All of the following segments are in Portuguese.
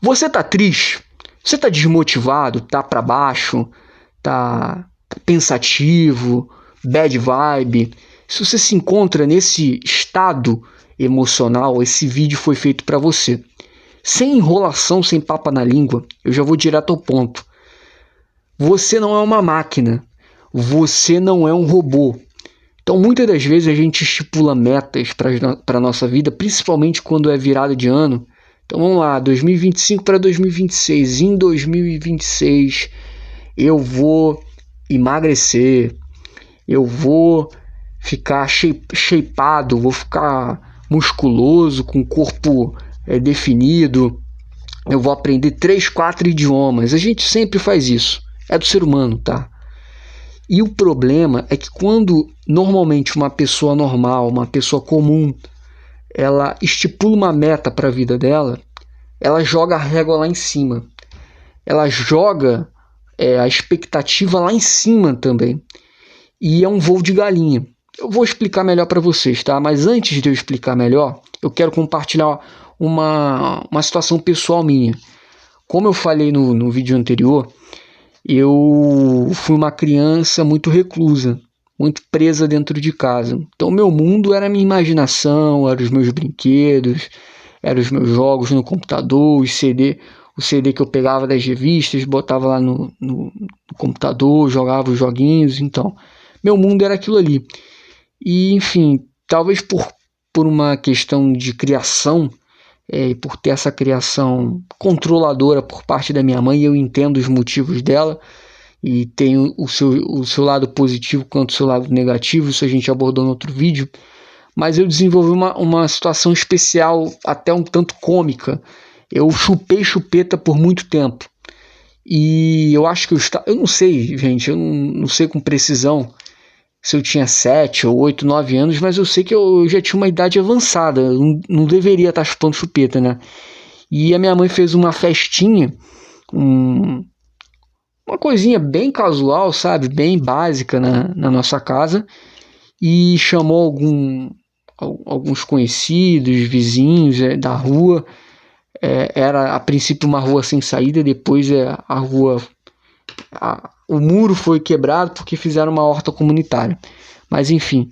Você tá triste? Você tá desmotivado? Tá para baixo? Tá pensativo? Bad vibe? Se você se encontra nesse estado emocional, esse vídeo foi feito para você. Sem enrolação, sem papa na língua, eu já vou direto ao ponto. Você não é uma máquina. Você não é um robô. Então, muitas das vezes a gente estipula metas para a nossa vida, principalmente quando é virada de ano. Então, vamos lá, 2025 para 2026. Em 2026, eu vou emagrecer, eu vou ficar shapeado, vou ficar musculoso, com o corpo definido, eu vou aprender 3, 4 idiomas. A gente sempre faz isso, é do ser humano, tá? E o problema é que quando normalmente uma pessoa normal, uma pessoa comum, ela estipula uma meta para a vida dela, ela joga a régua lá em cima. Ela joga a expectativa lá em cima também. E é um voo de galinha. Eu vou explicar melhor para vocês, tá? Mas antes de eu explicar melhor, eu quero compartilhar uma situação pessoal minha. Como eu falei no vídeo anterior, eu fui uma criança muito reclusa, muito presa dentro de casa. Então, meu mundo era a minha imaginação, eram os meus brinquedos, eram os meus jogos no computador, o CD que eu pegava das revistas, botava lá no computador, jogava os joguinhos. Então, meu mundo era aquilo ali. E, enfim, talvez por uma questão de criação, por ter essa criação controladora por parte da minha mãe, eu entendo os motivos dela e tem o seu lado positivo quanto o seu lado negativo, isso a gente abordou no outro vídeo, mas eu desenvolvi uma situação especial, até um tanto cômica. Eu chupei chupeta por muito tempo e eu acho que eu não sei, gente, eu não sei com precisão se eu tinha 7 ou 8, 9 anos, mas eu sei que eu já tinha uma idade avançada, eu não deveria estar chupando chupeta, né? E a minha mãe fez uma festinha, uma coisinha bem casual, sabe? Bem básica na nossa casa, e chamou alguns conhecidos, vizinhos da rua. Era a princípio uma rua sem saída, depois a rua... o muro foi quebrado porque fizeram uma horta comunitária. Mas enfim.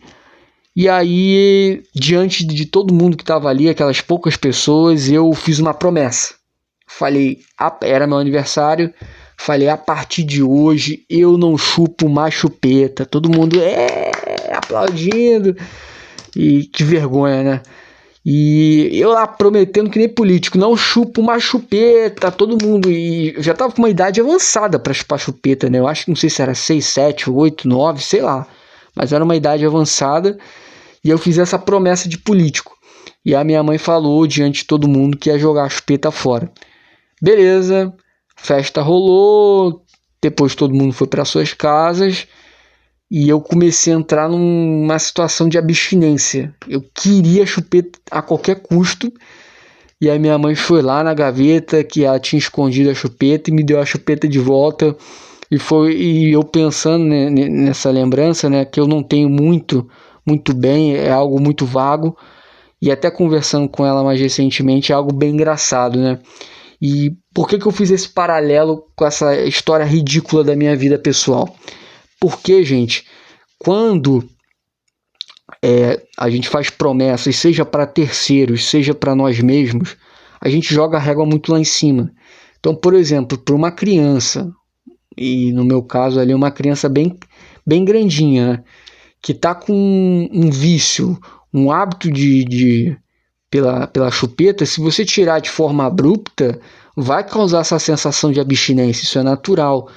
E aí, diante de todo mundo que estava ali, aquelas poucas pessoas, eu fiz uma promessa. Falei, era meu aniversário, falei, a partir de hoje eu não chupo mais chupeta. Todo mundo aplaudindo. E que vergonha, né? E eu lá prometendo que nem político, não chupo mais chupeta, todo mundo. E eu já tava com uma idade avançada para chupar chupeta, né? Eu acho que não sei se era 6, 7, 8, 9, sei lá. Mas era uma idade avançada e eu fiz essa promessa de político. E a minha mãe falou diante de todo mundo que ia jogar a chupeta fora. Beleza, festa rolou, depois todo mundo foi para suas casas. E eu comecei a entrar numa situação de abstinência. Eu queria chupeta a qualquer custo. E a minha mãe foi lá na gaveta que ela tinha escondido a chupeta e me deu a chupeta de volta. E eu pensando, né, nessa lembrança, né, que eu não tenho muito bem, é algo muito vago. E até conversando com ela mais recentemente, é algo bem engraçado, né? E por que eu fiz esse paralelo com essa história ridícula da minha vida pessoal? Porque, gente, quando a gente faz promessas, seja para terceiros, seja para nós mesmos, a gente joga a régua muito lá em cima. Então, por exemplo, para uma criança, e no meu caso ali uma criança bem grandinha, né, que está com um vício, um hábito pela chupeta, se você tirar de forma abrupta, vai causar essa sensação de abstinência, isso é natural.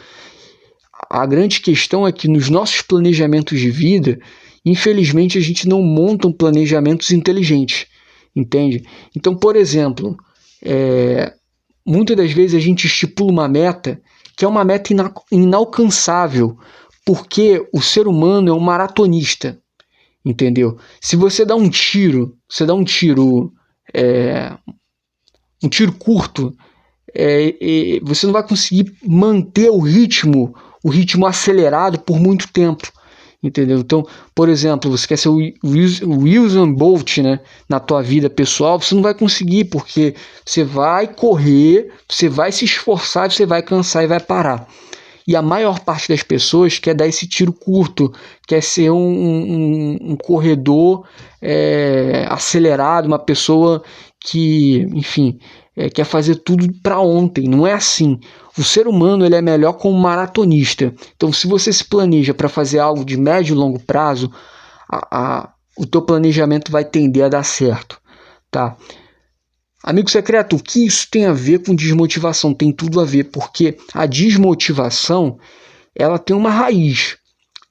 A grande questão é que nos nossos planejamentos de vida, infelizmente, a gente não monta planejamentos inteligentes, entende? Então, por exemplo, muitas das vezes a gente estipula uma meta que é uma meta inalcançável, porque o ser humano é um maratonista, entendeu? Se você dá um tiro curto, você não vai conseguir manter o ritmo acelerado por muito tempo, entendeu? Então, por exemplo, você quer ser o Usain Bolt, né, na tua vida pessoal, você não vai conseguir, porque você vai correr, você vai se esforçar, você vai cansar e vai parar. E a maior parte das pessoas quer dar esse tiro curto, quer ser um corredor acelerado, uma pessoa que, enfim, quer fazer tudo para ontem. Não é assim. O ser humano ele é melhor como maratonista. Então, se você se planeja para fazer algo de médio e longo prazo, o teu planejamento vai tender a dar certo, tá? Amigo secreto, o que isso tem a ver com desmotivação? Tem tudo a ver, porque a desmotivação ela tem uma raiz,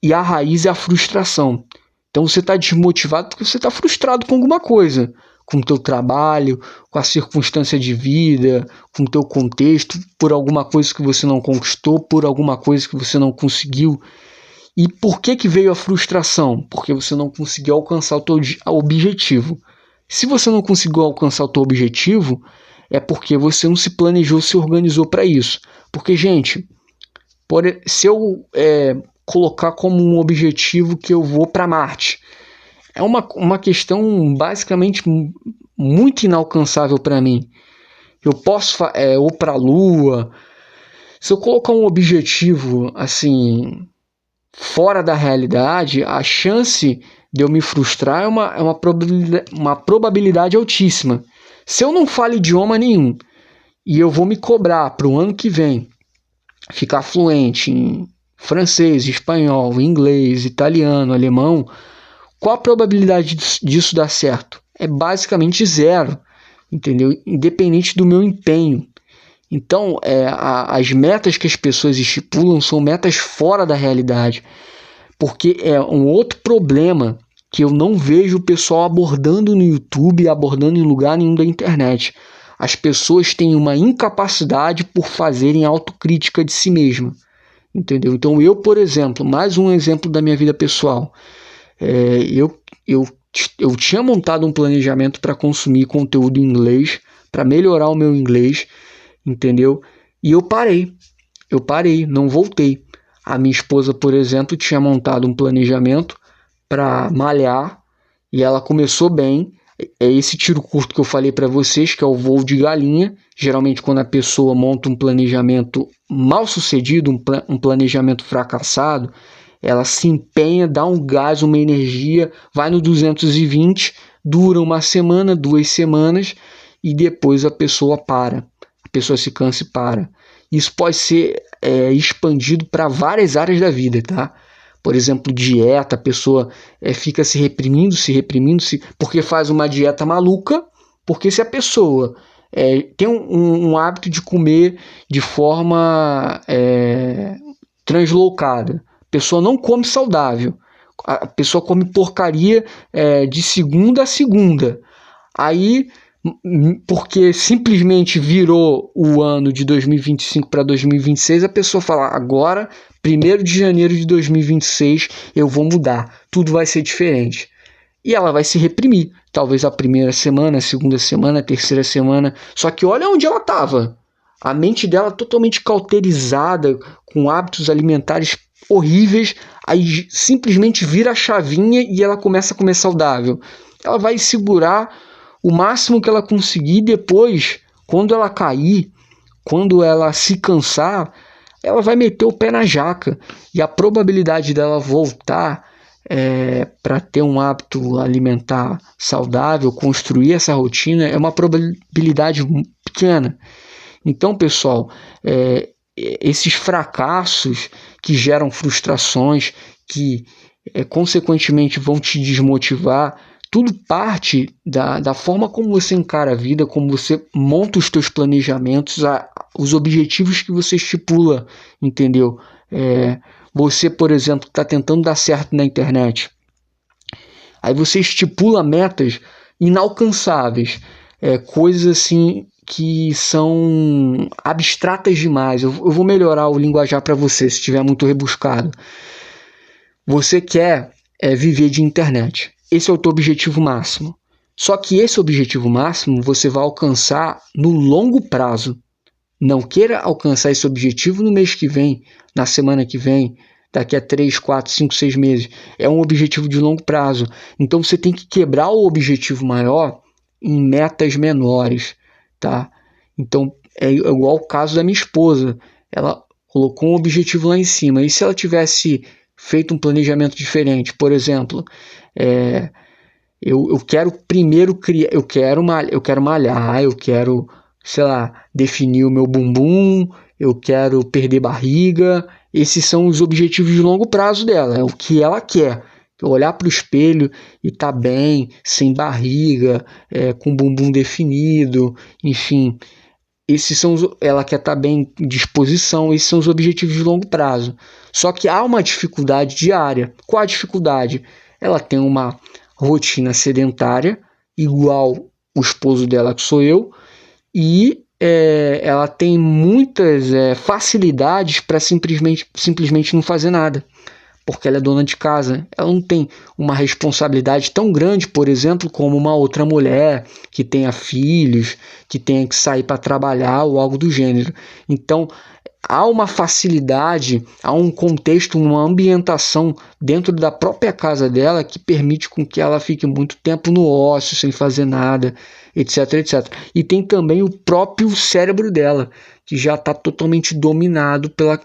e a raiz é a frustração. Então você está desmotivado porque você está frustrado com alguma coisa, com o teu trabalho, com a circunstância de vida, com o teu contexto, por alguma coisa que você não conquistou, por alguma coisa que você não conseguiu. E por que veio a frustração? Porque você não conseguiu alcançar o teu objetivo. Se você não conseguiu alcançar o teu objetivo, é porque você não se planejou, se organizou para isso. Porque, gente, se eu colocar como um objetivo que eu vou para Marte, é uma questão basicamente muito inalcançável para mim. Eu posso ou para a Lua. Se eu colocar um objetivo assim fora da realidade, a chance de eu me frustrar é uma probabilidade altíssima. Se eu não falo idioma nenhum e eu vou me cobrar para o ano que vem ficar fluente em francês, espanhol, inglês, italiano, alemão, qual a probabilidade disso dar certo? É basicamente zero, entendeu? Independente do meu empenho. Então, as metas que as pessoas estipulam são metas fora da realidade, porque é um outro problema que eu não vejo o pessoal abordando no YouTube, abordando em lugar nenhum da internet. As pessoas têm uma incapacidade por fazerem autocrítica de si mesma, entendeu? Então eu, por exemplo, mais um exemplo da minha vida pessoal, eu tinha montado um planejamento para consumir conteúdo em inglês, para melhorar o meu inglês, entendeu? E eu parei, não voltei. A minha esposa, por exemplo, tinha montado um planejamento para malhar e ela começou bem. É esse tiro curto que eu falei para vocês, que é o voo de galinha. Geralmente, quando a pessoa monta um planejamento mal sucedido, um planejamento fracassado, ela se empenha, dá um gás, uma energia, vai no 220, dura uma semana, 2 semanas e depois a pessoa para. A pessoa se cansa e para. Isso pode ser expandido para várias áreas da vida, tá? Por exemplo, dieta, a pessoa fica se reprimindo, porque faz uma dieta maluca, porque se a pessoa tem um hábito de comer de forma translocada, a pessoa não come saudável, a pessoa come porcaria de segunda a segunda, aí porque simplesmente virou o ano de 2025 para 2026, a pessoa fala, agora, 1º de janeiro de 2026, eu vou mudar, tudo vai ser diferente. E ela vai se reprimir, talvez a primeira semana, a segunda semana, a terceira semana, só que olha onde ela estava. A mente dela totalmente cauterizada, com hábitos alimentares horríveis, aí simplesmente vira a chavinha e ela começa a comer saudável. Ela vai segurar o máximo que ela conseguir, depois, quando ela cair, quando ela se cansar, ela vai meter o pé na jaca. E a probabilidade dela voltar para ter um hábito alimentar saudável, construir essa rotina, é uma probabilidade pequena. Então, pessoal, esses fracassos que geram frustrações, que consequentemente vão te desmotivar, tudo parte da forma como você encara a vida, como você monta os teus planejamentos, os objetivos que você estipula, entendeu? Você, por exemplo, está tentando dar certo na internet. Aí você estipula metas inalcançáveis, coisas assim que são abstratas demais. Eu vou melhorar o linguajar para você, se estiver muito rebuscado. Você quer viver de internet. Esse é o teu objetivo máximo. Só que esse objetivo máximo você vai alcançar no longo prazo. Não queira alcançar esse objetivo no mês que vem, na semana que vem, daqui a 3, 4, 5, 6 meses. É um objetivo de longo prazo. Então você tem que quebrar o objetivo maior em metas menores, tá? Então é igual o caso da minha esposa. Ela colocou um objetivo lá em cima. E se ela tivesse feito um planejamento diferente, por exemplo, eu quero primeiro criar, eu quero malhar, eu quero, sei lá, definir o meu bumbum, eu quero perder barriga. Esses são os objetivos de longo prazo dela, é o que ela quer. Olhar para o espelho e tá bem, sem barriga, com bumbum definido, enfim. Ela quer estar bem em disposição, esses são os objetivos de longo prazo. Só que há uma dificuldade diária. Qual a dificuldade? Ela tem uma rotina sedentária, igual o esposo dela, que sou eu, e ela tem muitas facilidades para simplesmente não fazer nada, porque ela é dona de casa. Ela não tem uma responsabilidade tão grande, por exemplo, como uma outra mulher que tenha filhos, que tenha que sair para trabalhar ou algo do gênero. Então, há uma facilidade, há um contexto, uma ambientação dentro da própria casa dela que permite com que ela fique muito tempo no ócio, sem fazer nada, etc, etc. E tem também o próprio cérebro dela, que já está totalmente dominado pela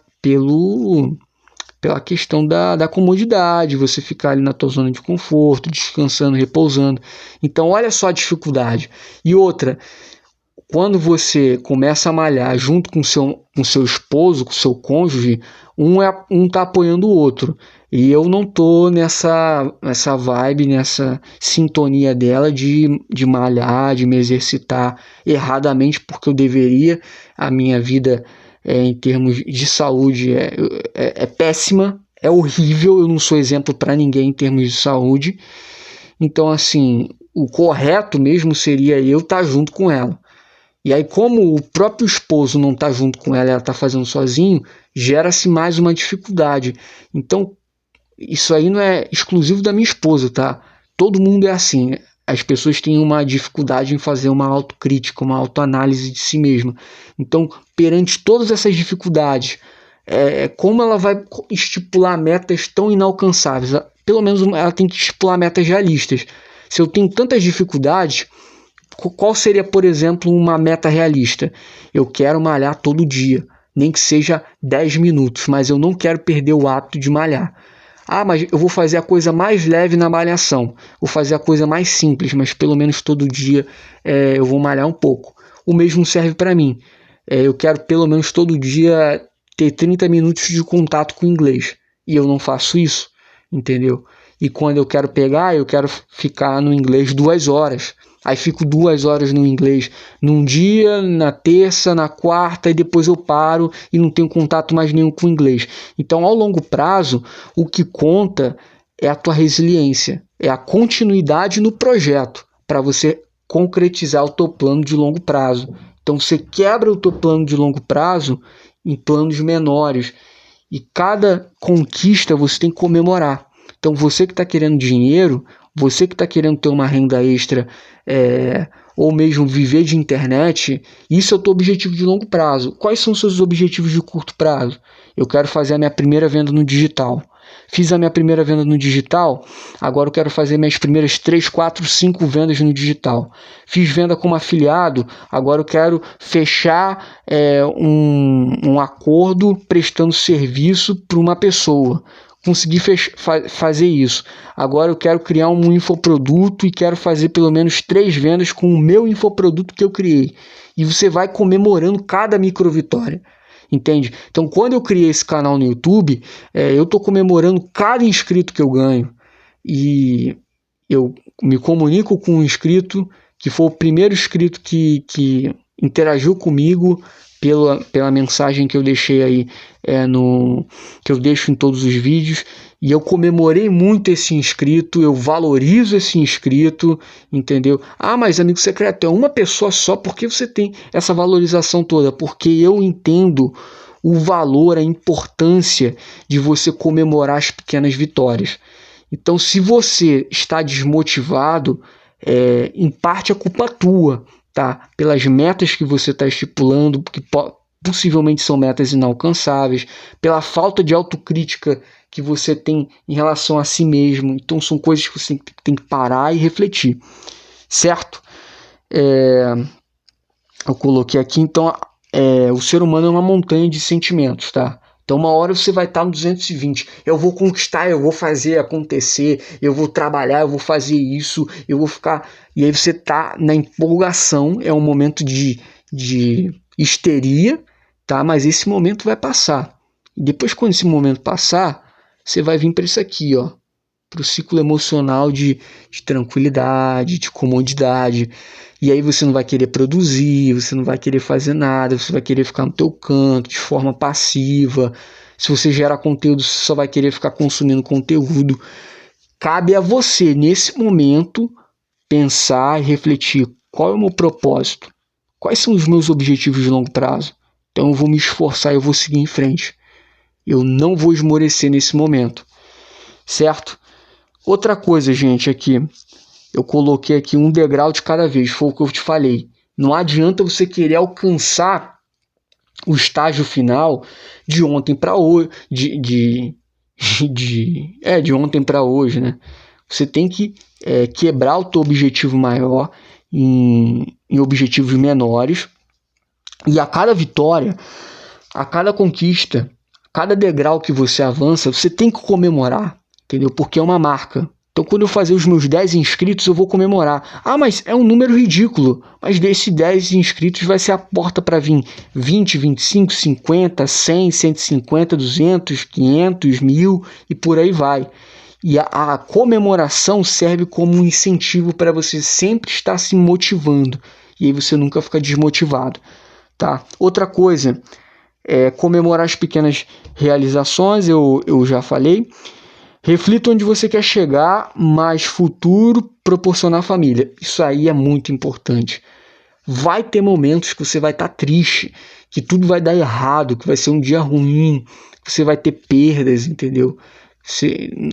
questão da comodidade, você ficar ali na tua zona de conforto, descansando, repousando. Então, olha só a dificuldade. E outra, quando você começa a malhar junto com seu esposo, com seu cônjuge, um tá apoiando o outro. E eu não tô nessa vibe, nessa sintonia dela de malhar, de me exercitar erradamente, porque eu deveria. A minha vida, em termos de saúde, é péssima, é horrível. Eu não sou exemplo para ninguém em termos de saúde. Então, assim, o correto mesmo seria eu estar junto com ela. E aí, como o próprio esposo não está junto com ela, ela está fazendo sozinho, gera-se mais uma dificuldade. Então, isso aí não é exclusivo da minha esposa, tá? Todo mundo é assim. As pessoas têm uma dificuldade em fazer uma autocrítica, uma autoanálise de si mesma. Então, perante todas essas dificuldades, como ela vai estipular metas tão inalcançáveis? Pelo menos ela tem que estipular metas realistas. Se eu tenho tantas dificuldades, qual seria, por exemplo, uma meta realista? Eu quero malhar todo dia, nem que seja 10 minutos, mas eu não quero perder o hábito de malhar. Ah, mas eu vou fazer a coisa mais leve na malhação, vou fazer a coisa mais simples, mas pelo menos todo dia eu vou malhar um pouco. O mesmo serve para mim. Eu quero pelo menos todo dia ter 30 minutos de contato com o inglês, e eu não faço isso, entendeu? E quando eu quero ficar no inglês 2 horas. Aí fico 2 horas no inglês num dia, na terça, na quarta, e depois eu paro e não tenho contato mais nenhum com o inglês. Então, ao longo prazo, o que conta é a tua resiliência, é a continuidade no projeto para você concretizar o teu plano de longo prazo. Então, você quebra o teu plano de longo prazo em planos menores e cada conquista você tem que comemorar. Então, você que está querendo dinheiro, você que está querendo ter uma renda extra, ou mesmo viver de internet, isso é o teu objetivo de longo prazo. Quais são os seus objetivos de curto prazo? Eu quero fazer a minha primeira venda no digital. Fiz a minha primeira venda no digital, agora eu quero fazer minhas primeiras 3, 4, 5 vendas no digital. Fiz venda como afiliado, agora eu quero fechar um acordo prestando serviço para uma pessoa. Consegui fazer isso. Agora eu quero criar um infoproduto e quero fazer pelo menos 3 vendas com o meu infoproduto que eu criei. E você vai comemorando cada micro vitória. Entende? Então, quando eu criei esse canal no YouTube, eu estou comemorando cada inscrito que eu ganho. E eu me comunico com um inscrito que foi o primeiro inscrito que interagiu comigo pela mensagem que eu deixei aí, que eu deixo em todos os vídeos. E eu comemorei muito esse inscrito, eu valorizo esse inscrito, entendeu? Ah, mas amigo secreto, é uma pessoa só, por que você tem essa valorização toda? Porque eu entendo o valor, a importância de você comemorar as pequenas vitórias. Então, se você está desmotivado, em parte é culpa tua, tá? Pelas metas que você está estipulando, que possivelmente são metas inalcançáveis, pela falta de autocrítica que você tem em relação a si mesmo. Então são coisas que você tem que parar e refletir, certo? Eu coloquei aqui, então, o ser humano é uma montanha de sentimentos, tá? Então uma hora você vai estar no 220, eu vou conquistar, eu vou fazer acontecer, eu vou trabalhar, eu vou fazer isso, eu vou ficar... E aí você tá na empolgação, é um momento de histeria, tá? Mas esse momento vai passar. E depois, quando esse momento passar, você vai vir para isso aqui, ó, para o ciclo emocional de tranquilidade, de comodidade. E aí você não vai querer produzir, você não vai querer fazer nada, você vai querer ficar no teu canto de forma passiva. Se você gerar conteúdo, você só vai querer ficar consumindo conteúdo. Cabe a você, nesse momento, pensar e refletir: qual é o meu propósito? Quais são os meus objetivos de longo prazo? Então eu vou me esforçar, eu vou seguir em frente. Eu não vou esmorecer nesse momento, certo? Outra coisa, gente, aqui, eu coloquei aqui um degrau de cada vez, foi o que eu te falei. Não adianta você querer alcançar o estágio final de ontem para hoje, de ontem para hoje, né? Você tem que quebrar o teu objetivo maior em objetivos menores, e a cada vitória, a cada conquista, cada degrau que você avança, você tem que comemorar, entendeu? Porque é uma marca. Então, quando eu fazer os meus 10 inscritos, eu vou comemorar. Ah, mas é um número ridículo. Mas desses 10 inscritos vai ser a porta para vir 20, 25, 50, 100, 150, 200, 500, 1000 e por aí vai. E a comemoração serve como um incentivo para você sempre estar se motivando. E aí você nunca fica desmotivado, tá? Outra coisa, comemorar as pequenas realizações, eu já falei. Reflita onde você quer chegar, mas futuro proporcionar família. Isso aí é muito importante. Vai ter momentos que você vai estar triste, que tudo vai dar errado, que vai ser um dia ruim, que você vai ter perdas, entendeu?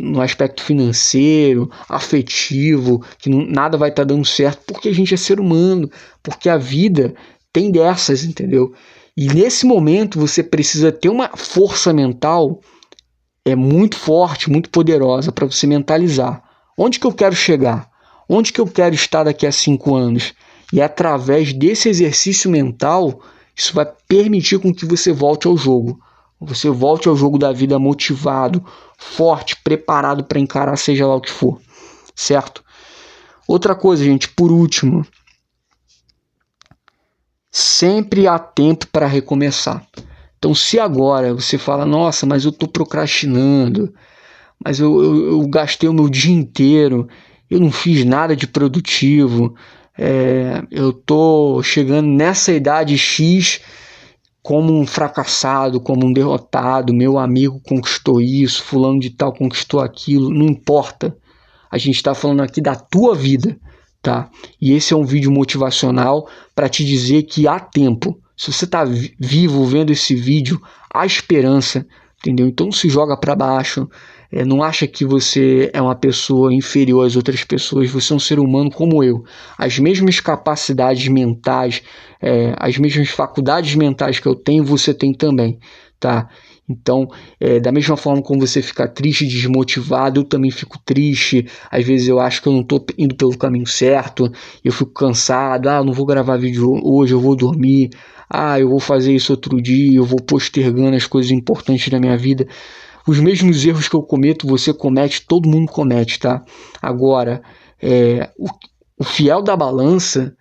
No aspecto financeiro, afetivo, que nada vai estar dando certo, porque a gente é ser humano, porque a vida tem dessas, entendeu? E nesse momento você precisa ter uma força mental muito forte, muito poderosa para você mentalizar. Onde que eu quero chegar? Onde que eu quero estar daqui a 5 anos? E através desse exercício mental, isso vai permitir com que você volte ao jogo. Você volte ao jogo da vida motivado, forte, preparado para encarar seja lá o que for. Certo? Outra coisa, gente, por último. Sempre há tempo para recomeçar. Então, se agora você fala, nossa, mas eu estou procrastinando, mas eu gastei o meu dia inteiro, eu não fiz nada de produtivo, eu estou chegando nessa idade X como um fracassado, como um derrotado, meu amigo conquistou isso, fulano de tal conquistou aquilo, não importa. A gente está falando aqui da tua vida, tá? E esse é um vídeo motivacional para te dizer que há tempo. Se você está vivo vendo esse vídeo, há esperança, entendeu? Então não se joga para baixo, não acha que você é uma pessoa inferior às outras pessoas, você é um ser humano como eu. As mesmas capacidades mentais, as mesmas faculdades mentais que eu tenho, você tem também, tá? Então, da mesma forma como você fica triste, desmotivado, eu também fico triste. Às vezes eu acho que eu não estou indo pelo caminho certo, eu fico cansado, eu não vou gravar vídeo hoje, eu vou dormir, eu vou fazer isso outro dia, eu vou postergando as coisas importantes da minha vida. Os mesmos erros que eu cometo, você comete, todo mundo comete, tá? Agora, o fiel da balança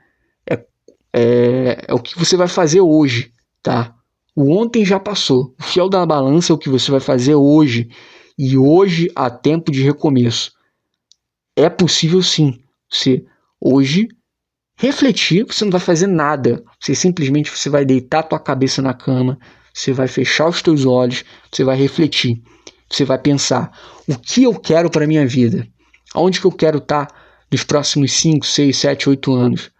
é o que você vai fazer hoje, tá? O ontem já passou. O fiel da balança é o que você vai fazer hoje. E hoje há tempo de recomeço. É possível sim. Você hoje refletir, você não vai fazer nada. Você vai deitar a tua cabeça na cama, você vai fechar os teus olhos, você vai refletir. Você vai pensar, o que eu quero para a minha vida? Aonde que eu quero estar nos próximos 5, 6, 7, 8 anos?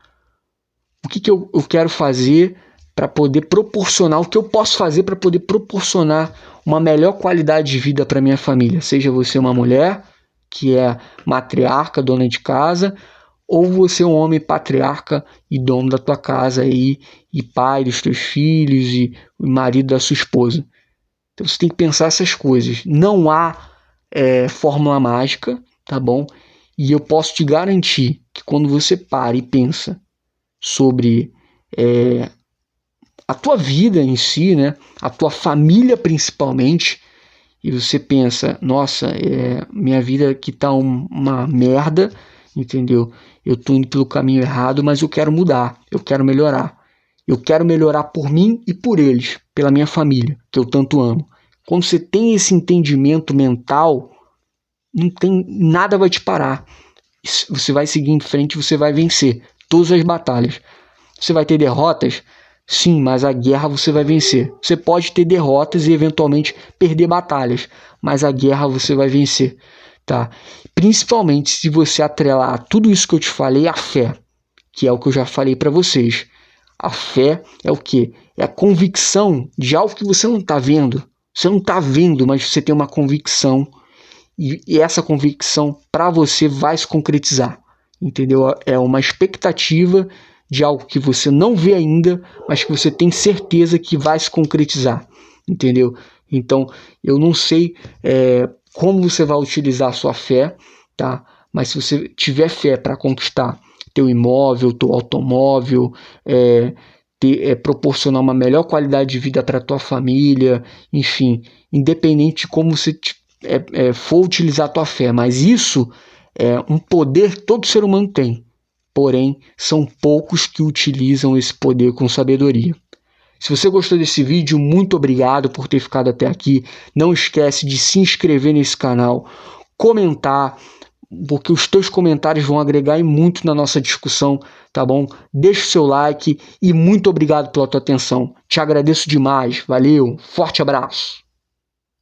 O que eu quero fazer para poder proporcionar, o que eu posso fazer para poder proporcionar uma melhor qualidade de vida para minha família? Seja você uma mulher que é matriarca, dona de casa, ou você é um homem patriarca e dono da tua casa aí, e pai dos teus filhos e marido da sua esposa. Então você tem que pensar essas coisas. Não há fórmula mágica, tá bom? E eu posso te garantir que quando você para e pensa sobre a tua vida em si, né? A tua família principalmente, e você pensa, nossa, minha vida aqui tá uma merda, entendeu? Eu tô indo pelo caminho errado, mas eu quero mudar, eu quero melhorar. Eu quero melhorar por mim e por eles, pela minha família, que eu tanto amo. Quando você tem esse entendimento mental, não tem nada vai te parar. Você vai seguir em frente, você vai vencer todas as batalhas. Você vai ter derrotas? Sim, mas a guerra você vai vencer. Você pode ter derrotas e eventualmente perder batalhas, mas a guerra você vai vencer, tá? Principalmente se você atrelar tudo isso que eu te falei à fé, que é o que eu já falei para vocês. A fé é o quê? É a convicção de algo que você não está vendo. Você não está vendo, mas você tem uma convicção. E essa convicção para você vai se concretizar. Entendeu? É uma expectativa de algo que você não vê ainda, mas que você tem certeza que vai se concretizar. Entendeu? Então, eu não sei como você vai utilizar a sua fé, tá? Mas se você tiver fé para conquistar teu imóvel, teu automóvel, proporcionar uma melhor qualidade de vida para tua família, enfim, independente de como você for utilizar a tua fé, mas isso é um poder que todo ser humano tem, porém são poucos que utilizam esse poder com sabedoria. Se você gostou desse vídeo, muito obrigado por ter ficado até aqui. Não esquece de se inscrever nesse canal, comentar, porque os teus comentários vão agregar muito na nossa discussão, tá bom? Deixa o seu like e muito obrigado pela tua atenção. Te agradeço demais. Valeu, forte abraço.